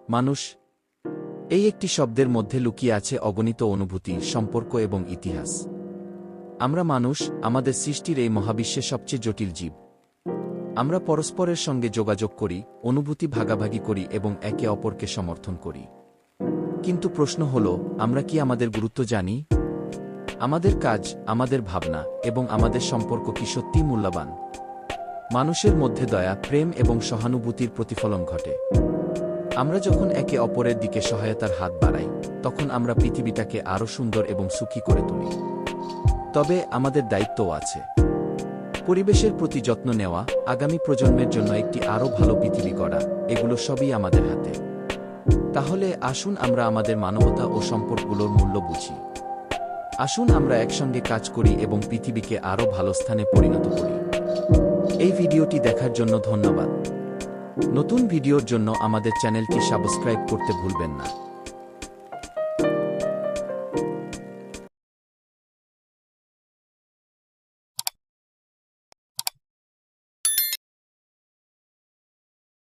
মানুষ এই একটি শব্দের মধ্যে লুকিয়ে আছে অগণিত অনুভূতি, সম্পর্ক এবং ইতিহাস। আমরা মানুষ, আমাদের সৃষ্টির এই মহাবিশ্বে সবচেয়ে জটিল জীব। আমরা পরস্পরের সঙ্গে যোগাযোগ করি, অনুভূতি ভাগাভাগি করি এবং একে অপরকে সমর্থন করি। কিন্তু প্রশ্ন হল, আমরা কি আমাদের গুরুত্ব জানি? আমাদের কাজ, আমাদের ভাবনা এবং আমাদের সম্পর্ক কি সত্যিই মূল্যবান? মানুষের মধ্যে দয়া, প্রেম এবং সহানুভূতির প্রতিফলন ঘটে। আমরা যখন একে অপরের দিকে সহায়তার হাত বাড়াই, তখন আমরা পৃথিবীটাকে আরও সুন্দর এবং সুখী করে তুলি। তবে আমাদের দায়িত্বও আছে। পরিবেশের প্রতি যত্ন নেওয়া, আগামী প্রজন্মের জন্য একটি আরও ভালো পৃথিবী গড়া, এগুলো সবই আমাদের হাতে। তাহলে আসুন আমরা আমাদের মানবতা ও সম্পর্কগুলোর মূল্য বুঝি। আসুন আমরা একসঙ্গে কাজ করি এবং পৃথিবীকে আরও ভালো স্থানে পরিণত করি। এই ভিডিওটি দেখার জন্য ধন্যবাদ। নতুন ভিডিওর জন্য আমাদের চ্যানেলটি সাবস্ক্রাইব করতে ভুলবেন না।